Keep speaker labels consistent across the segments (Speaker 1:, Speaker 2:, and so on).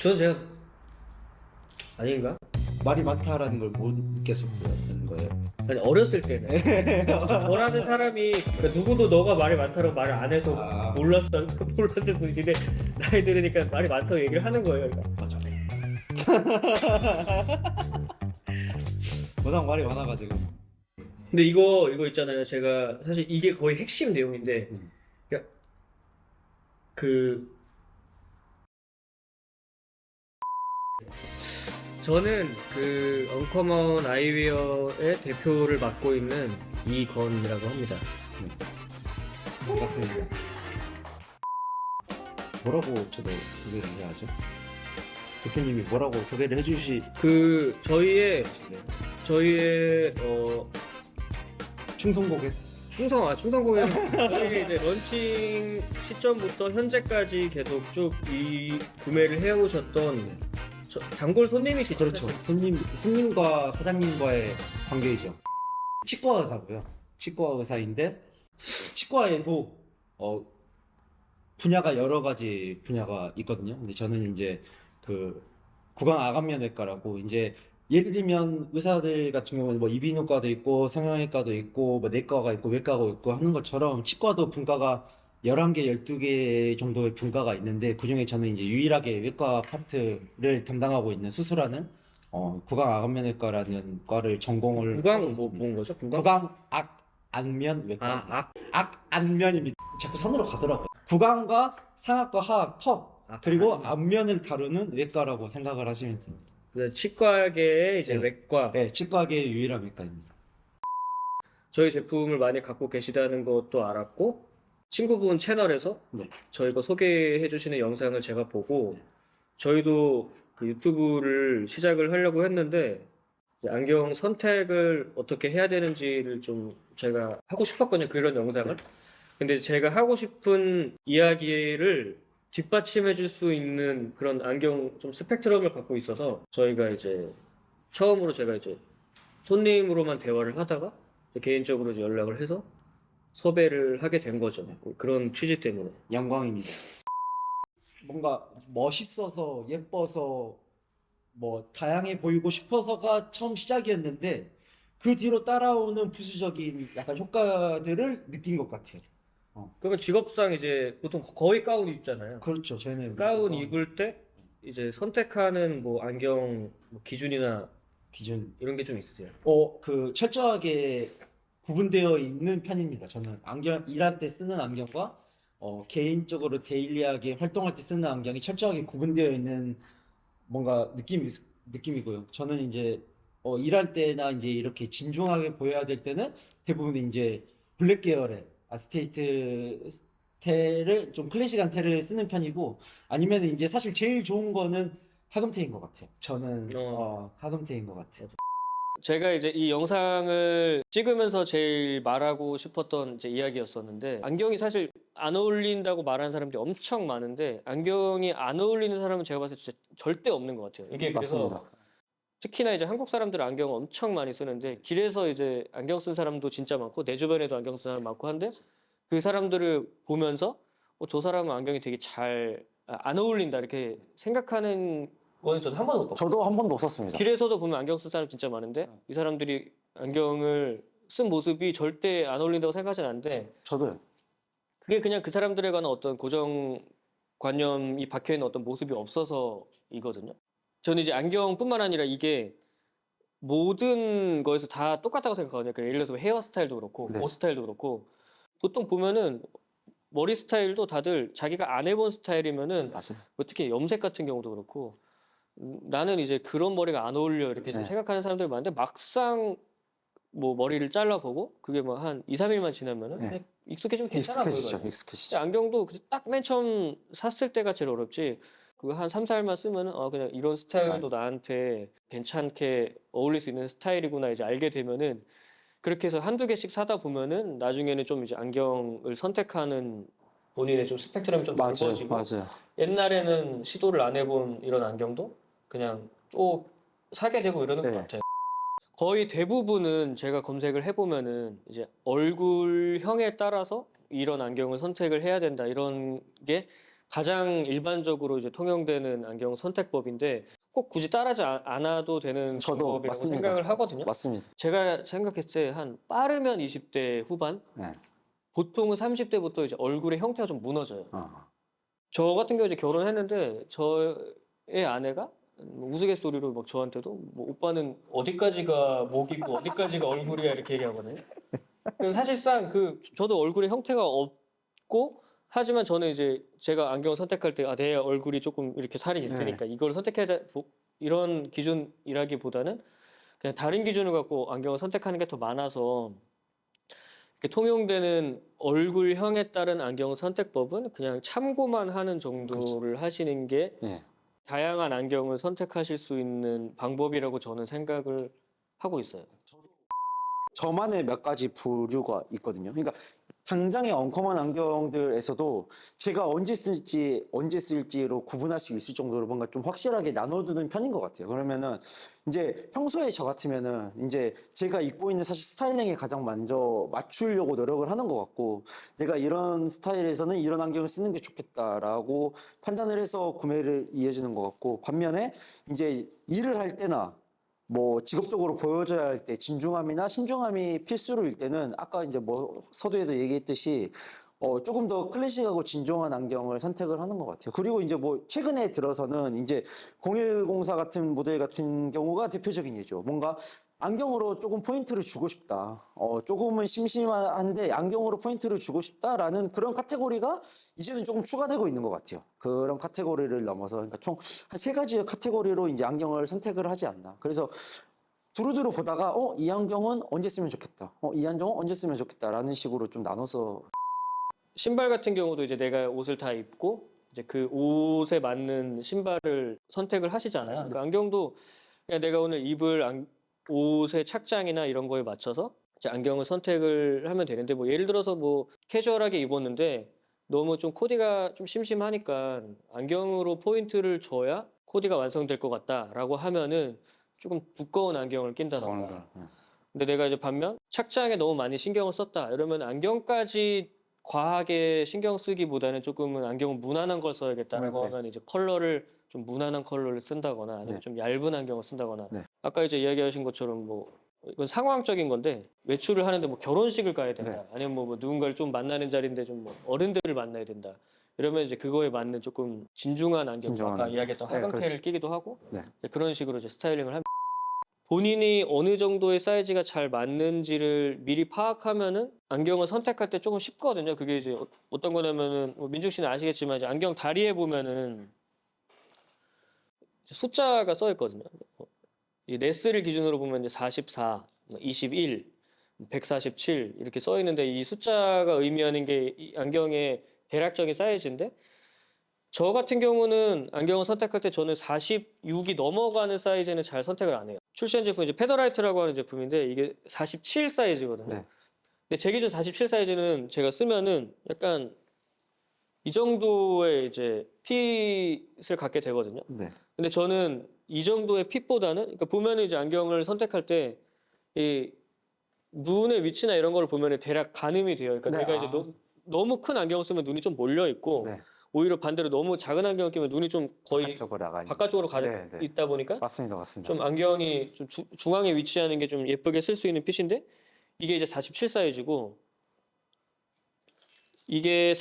Speaker 1: 저는 제가 아닌가?
Speaker 2: 말이 많다라는 걸 못 느꼈었다는 거예요.
Speaker 1: 아니 어렸을 때는 저라는 사람이 그러니까 누구도 너가 말이 많다고 말을 안 해서
Speaker 2: 아.
Speaker 1: 몰랐을 뿐인데 나이 들으니까 말이 많다고 얘기를 하는 거예요. 그러니까.
Speaker 2: 맞아. 워낙 말이 많아가지고.
Speaker 1: 근데 이거 있잖아요. 제가 사실 이게 거의 핵심 내용인데 그러니까 그 저는 그 언커먼 아이웨어의 대표를 맡고 있는 이건이라고 합니다.
Speaker 2: 반갑습니다. 뭐라고 저도 소개를 해야 하죠? 대표님이 뭐라고 소개를 해주시?
Speaker 1: 그 저희의
Speaker 2: 충성고객.
Speaker 1: 충성고객 저희 이제 런칭 시점부터 현재까지 계속 쭉 이 구매를 해오셨던 단골 손님이시죠?
Speaker 2: 그렇죠. 손님과 사장님과의 관계이죠. 치과 의사고요. 치과 의사인데 치과에도 분야가 여러 가지 분야가 있거든요. 근데 저는 이제 그 구강암면외과라고 이제 예를 들면 의사들 같은 경우는 뭐 이비인후과도 있고 성형외과도 있고 뭐 내과가 있고 외과가 있고 하는 것처럼 치과도 분과가 11개, 12개 정도의 분과가 있는데 그중에 저는 이제 유일하게 외과 파트를 담당하고 있는 수술하는 구강암면외과라는 과를 전공을 하고
Speaker 1: 구강
Speaker 2: 있습니다.
Speaker 1: 뭔 거죠?
Speaker 2: 구강암면외과. 악안면입니다. 자꾸 산으로 가더라고요. 구강과 상악과 하악, 턱 그리고 안면을 다루는 외과라고 생각을 하시면 됩니다.
Speaker 1: 치과계의 이제
Speaker 2: 네.
Speaker 1: 외과.
Speaker 2: 네, 치과계의 유일한 외과입니다.
Speaker 1: 저희 제품을 많이 갖고 계시다는 것도 알았고 친구분 채널에서
Speaker 2: 네.
Speaker 1: 저희 거 소개해 주시는 영상을 제가 보고 저희도 그 유튜브를 시작을 하려고 했는데 이제 안경 선택을 어떻게 해야 되는지를 좀 제가 하고 싶었거든요. 그런 영상을. 근데 제가 하고 싶은 이야기를 뒷받침해 줄 수 있는 그런 안경 좀 스펙트럼을 갖고 있어서 저희가 이제 처음으로 제가 이제 손님으로만 대화를 하다가 이제 개인적으로 이제 연락을 해서 섭외를 하게 된 거죠. 그런 취지 때문에.
Speaker 2: 영광입니다. 뭔가 멋있어서 예뻐서 뭐 다양해 보이고 싶어서가 처음 시작이었는데 그 뒤로 따라오는 부수적인 약간 효과들을 느낀 것 같아요.
Speaker 1: 그러면 직업상 이제 보통 거의 가운 입잖아요.
Speaker 2: 그렇죠. 저희는
Speaker 1: 가운 입을 때 이제 선택하는 뭐 안경 뭐 기준이나
Speaker 2: 기준
Speaker 1: 이런 게 좀 있으세요?
Speaker 2: 그 철저하게 구분되어 있는 편입니다. 저는 안경 일할 때 쓰는 안경과 개인적으로 데일리하게 활동할 때 쓰는 안경이 철저하게 구분되어 있는 뭔가 느낌이고요. 저는 이제 일할 때나 이제 이렇게 진중하게 보여야 될 때는 대부분 이제 블랙 계열의 아스테이트 테를 좀 클래식한 테를 쓰는 편이고 아니면 이제 사실 제일 좋은 거는 하금테인 것 같아요. 저는 하금테인 것 같아요.
Speaker 1: 제가 이제 이 영상을 찍으면서 제일 말하고 싶었던 이제 이야기였었는데 안경이 사실 안 어울린다고 말하는 사람들이 엄청 많은데 안경이 안 어울리는 사람은 제가 봤을 때 진짜 절대 없는 것 같아요. 이게 그래서 특히나 이제 한국 사람들은 안경을 엄청 많이 쓰는데 길에서 이제 안경 쓴 사람도 진짜 많고 내 주변에도 안경 쓴 사람 많고 한데 그 사람들을 보면서 저 사람은 안경이 되게 잘 안 어울린다 이렇게 생각하는 거는 저는 한 번도 못 봤어요.
Speaker 3: 저도 한 번도 없었습니다.
Speaker 1: 길에서도 보면 안경 쓴 사람 진짜 많은데 이 사람들이 안경을 쓴 모습이 절대 안 어울린다고 생각하진 않는데
Speaker 3: 저도요.
Speaker 1: 그게 그냥 그 사람들에 관한 어떤 고정관념이 박혀있는 어떤 모습이 없어서이거든요. 저는 이제 안경뿐만 아니라 이게 모든 거에서 다 똑같다고 생각하거든요. 그러니까 예를 들어서 헤어스타일도 그렇고
Speaker 3: 네.
Speaker 1: 옷 스타일도 그렇고 보통 보면은 머리 스타일도 다들 자기가 안 해본 스타일이면은
Speaker 3: 맞아요.
Speaker 1: 뭐 특히 염색 같은 경우도 그렇고 나는 이제 그런 머리가 안 어울려 이렇게 좀
Speaker 3: 네.
Speaker 1: 생각하는 사람들이 많은데 막상 뭐 머리를 잘라보고 그게 뭐 한 2, 3일만 지나면은
Speaker 3: 네.
Speaker 1: 그냥 익숙해지면 괜찮아
Speaker 3: 익숙해지죠.
Speaker 1: 보여요.
Speaker 3: 익숙해지죠.
Speaker 1: 안경도 딱 맨 처음 샀을 때가 제일 어렵지 그 한 3, 4일만 쓰면은 그냥 이런 스타일도 나한테 괜찮게 어울릴 수 있는 스타일이구나 이제 알게 되면은 그렇게 해서 한두 개씩 사다 보면은 나중에는 좀 이제 안경을 선택하는 본인의 좀 스펙트럼이 좀 넓어지고
Speaker 3: 맞아요.
Speaker 1: 옛날에는 시도를 안 해본 이런 안경도 그냥 또 사게 되고 이러는 것
Speaker 3: 네.
Speaker 1: 같아요. 거의 대부분은 제가 검색을 해보면은 이제 얼굴형에 따라서 이런 안경을 선택을 해야 된다 이런 게 가장 일반적으로 이제 통용되는 안경 선택법인데 꼭 굳이 따르지 않아도 되는
Speaker 3: 저도
Speaker 1: 방법이라고
Speaker 3: 맞습니다.
Speaker 1: 생각을 하거든요.
Speaker 3: 맞습니다.
Speaker 1: 제가 생각했을 때 한 빠르면 20대 후반,
Speaker 3: 네.
Speaker 1: 보통은 30대부터 이제 얼굴의 형태가 좀 무너져요.
Speaker 3: 어.
Speaker 1: 저 같은 경우 이제 결혼했는데 저의 아내가 우스갯소리로 막 저한테도 뭐 오빠는 어디까지가 목이고 어디까지가 얼굴이야 이렇게 얘기하거든요. 그래서 사실상 저도 얼굴의 형태가 없고 하지만 저는 이제 제가 안경을 선택할 때 내 얼굴이 조금 이렇게 살이 있으니까 이걸 선택해야 돼 이런 기준이라기보다는 그냥 다른 기준을 갖고 안경을 선택하는 게 더 많아서 이렇게 통용되는 얼굴형에 따른 안경 선택법은 그냥 참고만 하는 정도를 하시는 게
Speaker 3: 예.
Speaker 1: 다양한 안경을 선택하실 수 있는 방법이라고 저는 생각을 하고 있어요.
Speaker 3: 저만의 몇 가지 부류가 있거든요. 그러니까 당장의 엉컴한 안경들에서도 제가 언제 쓸지로 구분할 수 있을 정도로 뭔가 좀 확실하게 나눠두는 편인 것 같아요. 그러면은 이제 평소에 저 같으면은 이제 제가 입고 있는 사실 스타일링에 가장 먼저 맞추려고 노력을 하는 것 같고, 내가 이런 스타일에서는 이런 안경을 쓰는 게 좋겠다라고 판단을 해서 구매를 이어지는 것 같고, 반면에 이제 일을 할 때나 뭐 직업적으로 보여줘야 할 때 진중함이나 신중함이 필수로일 때는 아까 이제 뭐 서두에도 얘기했듯이 조금 더 클래식하고 진중한 안경을 선택을 하는 것 같아요. 그리고 이제 뭐 최근에 들어서는 이제 0104 같은 모델 같은 경우가 대표적인 예죠. 뭔가 안경으로 조금 포인트를 주고 싶다. 조금은 심심한데 안경으로 포인트를 주고 싶다라는 그런 카테고리가 이제는 조금 추가되고 있는 것 같아요. 그런 카테고리를 넘어서 그러니까 총 한 세 가지의 카테고리로 이제 안경을 선택을 하지 않나. 그래서 두루두루 보다가 이 안경은 언제 쓰면 좋겠다. 이 안경은 언제 쓰면 좋겠다라는 식으로 좀 나눠서.
Speaker 1: 신발 같은 경우도 이제 내가 옷을 다 입고 이제 그 옷에 맞는 신발을 선택을 하시잖아요. 그러니까 안경도 그냥 내가 오늘 입을 옷의 착장이나 이런 거에 맞춰서 이제 안경을 선택을 하면 되는데 뭐 예를 들어서 뭐 캐주얼하게 입었는데 너무 좀 코디가 좀 심심하니까 안경으로 포인트를 줘야 코디가 완성될 것 같다라고 하면은 조금 두꺼운 안경을 낀다던가. 근데 내가 이제 반면 착장에 너무 많이 신경을 썼다 이러면 안경까지 과하게 신경 쓰기보다는 조금은 안경은 무난한 걸 써야겠다라고 하면 이제 컬러를 좀 무난한 컬러를 쓴다거나 아니면 좀 얇은 안경을 쓴다거나 아까 이제 이야기하신 것처럼 뭐 이건 상황적인 건데 외출을 하는데 뭐 결혼식을 가야 된다 아니면 뭐 누군가를 좀 만나는 자리인데 좀 뭐 어른들을 만나야 된다 이러면 이제 그거에 맞는 조금 진중한 안경 아까 이야기했던 하강테를 끼기도 하고 그런 식으로 이제 스타일링을 합니다. 본인이 어느 정도의 사이즈가 잘 맞는지를 미리 파악하면은 안경을 선택할 때 조금 쉽거든요. 그게 이제 어떤 거냐면은 뭐 민중 씨는 아시겠지만 이제 안경 다리에 보면은 숫자가 써 있거든요. 이 네스를 기준으로 보면 이제 44, 21, 147 이렇게 써 있는데 이 숫자가 의미하는 게 이 안경의 대략적인 사이즈인데 저 같은 경우는 안경을 선택할 때 저는 46이 넘어가는 사이즈는 잘 선택을 안 해요. 출시한 제품이 이제 페더라이트라고 하는 제품인데 이게 47 사이즈거든요. 근데 제 기준 47 사이즈는 제가 쓰면은 약간 이 정도의 이제 핏을 갖게 되거든요. 근데 저는 이 정도의 핏보다는 그러니까 보면은 이제 안경을 선택할 때 이 눈의 위치나 이런 걸 보면은 대략 가늠이 돼요. 그러니까 내가 이제 너무 큰 안경을 쓰면 눈이 좀 몰려 있고 오히려 반대로 너무 작은 안경을 끼면 눈이 좀 거의 바깥쪽으로 가 있다 보니까
Speaker 3: 맞습니다.
Speaker 1: 좀 안경이 좀 중앙에 위치하는 게 좀 예쁘게 쓸 수 있는 핏인데 이게 이제 47 사이즈고 이게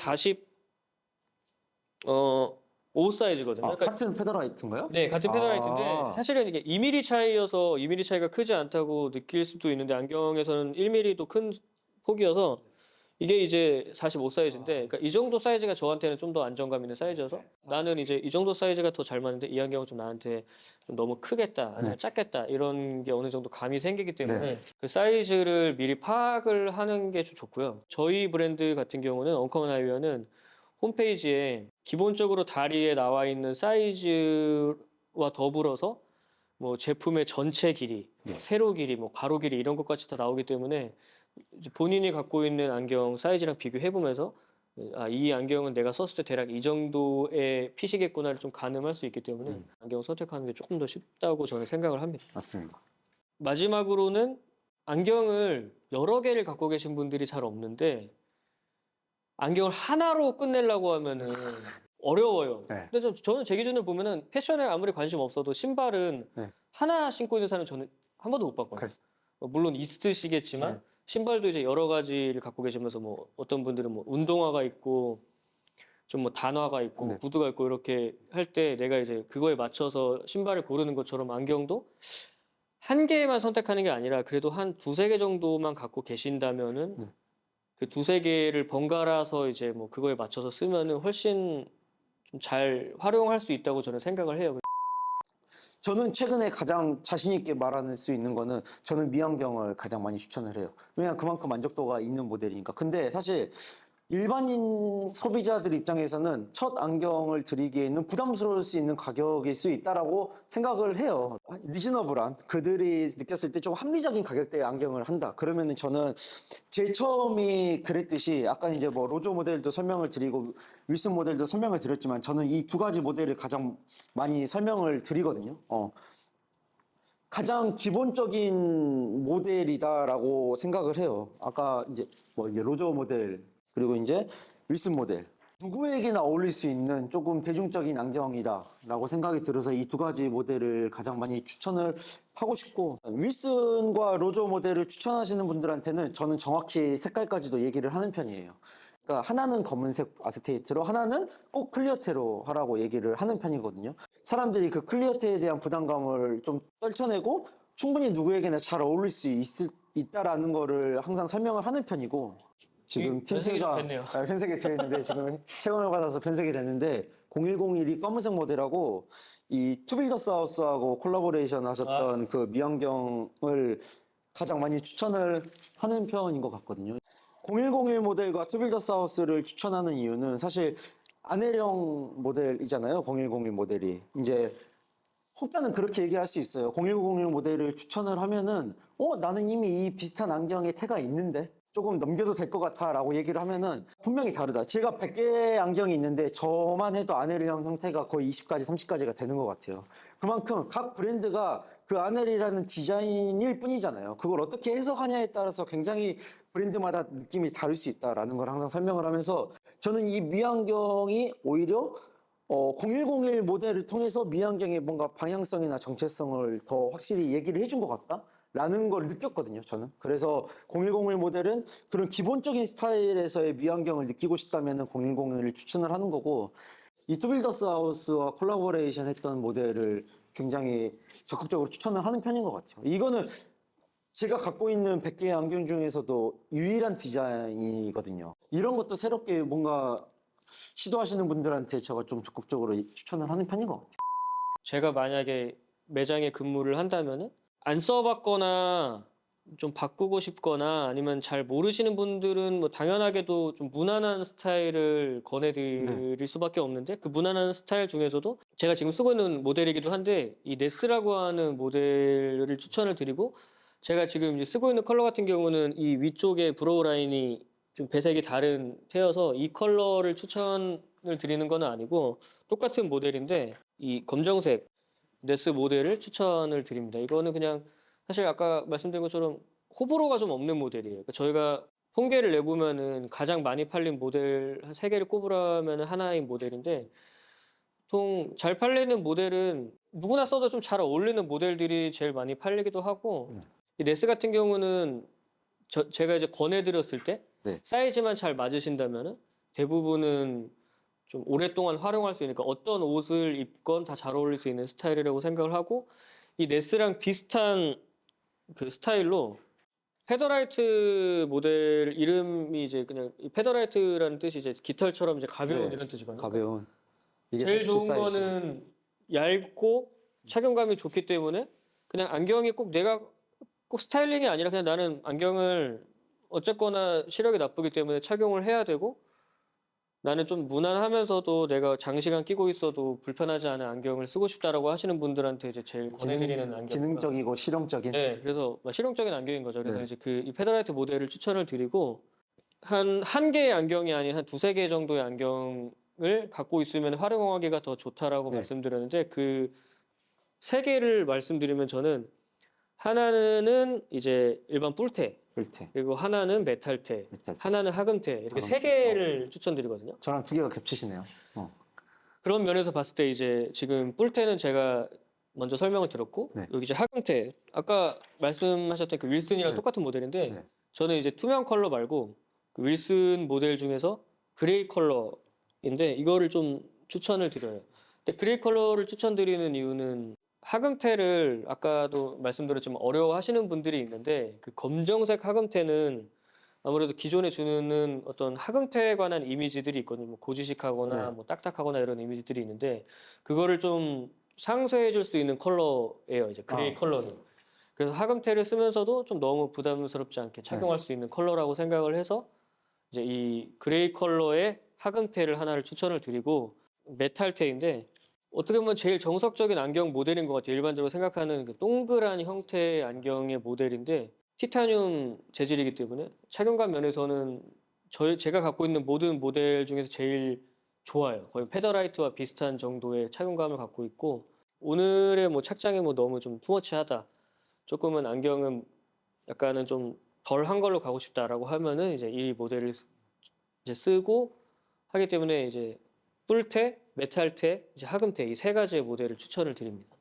Speaker 1: 5 사이즈거든요. 그러니까
Speaker 3: 같은 페더라이트인가요?
Speaker 1: 네, 같은 페더라이트인데 사실은 이게 2mm 차이여서 2mm 차이가 크지 않다고 느낄 수도 있는데 안경에서는 1mm도 큰 폭이어서 이게 이제 45 사이즈인데 그러니까 이 정도 사이즈가 저한테는 좀 더 안정감 있는 사이즈여서 나는 이제 이 정도 사이즈가 더 잘 맞는데 이 안경은 좀 나한테 좀 너무 크겠다 아니면 작겠다 이런 게 어느 정도 감이 생기기 때문에 그 사이즈를 미리 파악을 하는 게 좀 좋고요. 저희 브랜드 같은 경우는 언커먼 아이웨어는 홈페이지에 기본적으로 다리에 나와 있는 사이즈와 더불어서 뭐 제품의 전체 길이, 세로 길이, 뭐 가로 길이 이런 것까지 다 나오기 때문에 이제 본인이 갖고 있는 안경 사이즈랑 비교해 보면서 이 안경은 내가 썼을 때 대략 이 정도의 핏이겠구나를 좀 가늠할 수 있기 때문에 안경 선택하는 게 조금 더 쉽다고 저는 생각을 합니다.
Speaker 3: 맞습니다.
Speaker 1: 마지막으로는 안경을 여러 개를 갖고 계신 분들이 잘 없는데 안경을 하나로 끝내려고 하면은 어려워요.
Speaker 3: 네.
Speaker 1: 근데 저는 제 기준을 보면은 패션에 아무리 관심 없어도 신발은
Speaker 3: 네.
Speaker 1: 하나 신고 있는 사람은 저는 한 번도 못 봤거든요.
Speaker 3: 그래서-
Speaker 1: 물론 있으시겠지만
Speaker 3: 네.
Speaker 1: 신발도 이제 여러 가지를 갖고 계시면서 뭐 어떤 분들은 뭐 운동화가 있고 좀 뭐 단화가 있고
Speaker 3: 네.
Speaker 1: 구두가 있고 이렇게 할 때 내가 이제 그거에 맞춰서 신발을 고르는 것처럼 안경도 한 개만 선택하는 게 아니라 그래도 한 두세 개 정도만 갖고 계신다면은
Speaker 3: 네.
Speaker 1: 그 두세 개를 번갈아서 이제 뭐 그거에 맞춰서 쓰면은 훨씬 좀 잘 활용할 수 있다고 저는 생각을 해요.
Speaker 3: 저는 최근에 가장 자신 있게 말할 수 있는 거는 저는 미안경을 가장 많이 추천을 해요. 왜냐면 그만큼 만족도가 있는 모델이니까. 근데 사실 일반인 소비자들 입장에서는 첫 안경을 드리기에는 부담스러울 수 있는 가격일 수 있다라고 생각을 해요. 리즈너블한 그들이 느꼈을 때 좀 합리적인 가격대의 안경을 한다. 그러면은 저는 제 처음이 그랬듯이 아까 이제 뭐 로조 모델도 설명을 드리고 윌슨 모델도 설명을 드렸지만 저는 이 두 가지 모델을 가장 많이 설명을 드리거든요. 가장 기본적인 모델이다라고 생각을 해요. 아까 이제 뭐 이제 로저 모델 그리고 이제 윌슨 모델 누구에게나 어울릴 수 있는 조금 대중적인 안경이다라고 생각이 들어서 이 두 가지 모델을 가장 많이 추천을 하고 싶고 윌슨과 로저 모델을 추천하시는 분들한테는 저는 정확히 색깔까지도 얘기를 하는 편이에요. 그러니까 하나는 검은색 아스테이트로 하나는 꼭 클리어테로 하라고 얘기를 하는 편이거든요. 사람들이 그 클리어테에 대한 부담감을 좀 떨쳐내고 충분히 누구에게나 잘 어울릴 수 있다라는 거를 항상 설명을 하는 편이고 지금
Speaker 1: 변색이 좀
Speaker 3: 틴트가
Speaker 1: 됐네요.
Speaker 3: 변색이 되어 있는데 지금 체감을 받아서 변색이 됐는데 0101이 검은색 모델하고 이 투빌더 사우스하고 콜라보레이션 하셨던 그 미안경을 가장 많이 추천을 하는 편인 것 같거든요. 0101 모델과 투빌더 사우스를 추천하는 이유는 사실 안혜령 모델이잖아요. 0101 모델이 이제 혹자는 그렇게 얘기할 수 있어요. 0101 모델을 추천을 하면은 나는 이미 이 비슷한 안경에 태가 있는데 조금 넘겨도 될 것 같아 라고 얘기를 하면은 분명히 다르다. 제가 100개 안경이 있는데 저만 해도 아넬형 형태가 거의 20가지, 30가지가 되는 것 같아요. 그만큼 각 브랜드가 그 아넬이라는 디자인일 뿐이잖아요. 그걸 어떻게 해석하냐에 따라서 굉장히 브랜드마다 느낌이 다를 수 있다라는 걸 항상 설명을 하면서 저는 이 미안경이 오히려 0101 모델을 통해서 미안경의 뭔가 방향성이나 정체성을 더 확실히 얘기를 해준 것 같다? 라는 걸 느꼈거든요, 저는. 그래서 0101 모델은 그런 기본적인 스타일에서의 미안경을 느끼고 싶다면 0101을 추천을 하는 거고, 이 투빌더스 하우스와 콜라보레이션 했던 모델을 굉장히 적극적으로 추천을 하는 편인 것 같아요. 이거는 제가 갖고 있는 100개의 안경 중에서도 유일한 디자인이거든요. 이런 것도 새롭게 뭔가 시도하시는 분들한테 제가 좀 적극적으로 추천을 하는 편인 것 같아요.
Speaker 1: 제가 만약에 매장에 근무를 한다면은 안 써봤거나 좀 바꾸고 싶거나 아니면 잘 모르시는 분들은 뭐 당연하게도 좀 무난한 스타일을 권해드릴 수밖에 없는데 그 무난한 스타일 중에서도 제가 지금 쓰고 있는 모델이기도 한데 이 네스라고 하는 모델을 추천을 드리고 제가 지금 이제 쓰고 있는 컬러 같은 경우는 이 위쪽에 브로우 라인이 좀 배색이 다른 테여서 이 컬러를 추천을 드리는 건 아니고 똑같은 모델인데 이 검정색 네스 모델을 추천을 드립니다. 이거는 그냥 사실 아까 말씀드린 것처럼 호불호가 좀 없는 모델이에요. 그러니까 저희가 통계를 내보면은 가장 많이 팔린 모델 한 3개를 꼽으라면 하나인 모델인데 보통 잘 팔리는 모델은 누구나 써도 좀 잘 어울리는 모델들이 제일 많이 팔리기도 하고 이 네스 같은 경우는 제가 이제 권해드렸을 때
Speaker 3: 네.
Speaker 1: 사이즈만 잘 맞으신다면은 대부분은 좀 오랫동안 활용할 수 있으니까 어떤 옷을 입건 다 잘 어울릴 수 있는 스타일이라고 생각을 하고 이 네스랑 비슷한 그 스타일로 페더라이트 모델 이름이 이제 그냥 이 페더라이트라는 뜻이 이제 깃털처럼 이제 가벼운
Speaker 3: 네,
Speaker 1: 이런 뜻이거든요.
Speaker 3: 가벼운. 이게
Speaker 1: 제일
Speaker 3: 47
Speaker 1: 좋은
Speaker 3: 사이즈.
Speaker 1: 거는 얇고 착용감이 좋기 때문에 그냥 안경이 꼭 내가 꼭 스타일링이 아니라 그냥 나는 안경을 어쨌거나 시력이 나쁘기 때문에 착용을 해야 되고 나는 좀 무난하면서도 내가 장시간 끼고 있어도 불편하지 않은 안경을 쓰고 싶다라고 하시는 분들한테 이제 제일 권해드리는 안경.
Speaker 3: 기능적이고 실용적인.
Speaker 1: 네, 그래서 실용적인 안경인 거죠. 그래서
Speaker 3: 네.
Speaker 1: 이제 그 이 페더라이트 모델을 추천을 드리고 한 개의 안경이 아닌 한 두세 개 정도의 안경을 갖고 있으면 활용하기가 더 좋다라고
Speaker 3: 네.
Speaker 1: 말씀드렸는데 그 세 개를 말씀드리면 저는 하나는 이제 일반 뿔테,
Speaker 3: 그렇대.
Speaker 1: 그리고 하나는 메탈테,
Speaker 3: 메탈테.
Speaker 1: 하나는 하금테 이렇게 세
Speaker 3: 하금테.
Speaker 1: 개를 추천드리거든요.
Speaker 3: 저랑 두 개가 겹치시네요.
Speaker 1: 그런 면에서 봤을 때 이제 지금 뿔테는 제가 먼저 설명을 들었고
Speaker 3: 네.
Speaker 1: 여기 이제 하금테 아까 말씀하셨던 그 윌슨이랑
Speaker 3: 네.
Speaker 1: 똑같은 모델인데
Speaker 3: 네.
Speaker 1: 저는 이제 투명 컬러 말고 그 윌슨 모델 중에서 그레이 컬러인데 이거를 좀 추천을 드려요. 근데 그레이 컬러를 추천드리는 이유는 하금테를 아까도 말씀드렸지만 어려워하시는 분들이 있는데 그 검정색 하금테는 아무래도 기존에 주는 어떤 학음태에 관한 이미지들이 있거든요. 뭐 고지식하거나
Speaker 3: 네.
Speaker 1: 뭐 딱딱하거나 이런 이미지들이 있는데 그거를 좀 상쇄해 줄 수 있는 컬러예요. 이제 그레이
Speaker 3: 아.
Speaker 1: 컬러는. 그래서 학음태를 쓰면서도 좀 너무 부담스럽지 않게 착용할 수 있는 컬러라고 생각을 해서 이제 이 그레이 컬러의 학음태를 하나를 추천을 드리고 메탈테인데 어떻게 보면 제일 정석적인 안경 모델인 것 같아요. 일반적으로 생각하는 그 동그란 형태의 안경의 모델인데 티타늄 재질이기 때문에 착용감 면에서는 제가 갖고 있는 모든 모델 중에서 제일 좋아요. 거의 페더라이트와 비슷한 정도의 착용감을 갖고 있고 오늘의 뭐 착장이 뭐 너무 좀 투머치하다. 조금은 안경은 약간은 좀 덜 한 걸로 가고 싶다라고 하면은 이제 이 모델을 이제 쓰고 하기 때문에 이제 뿔테, 메탈테, 이제 하금테 이 세 가지의 모델을 추천을 드립니다.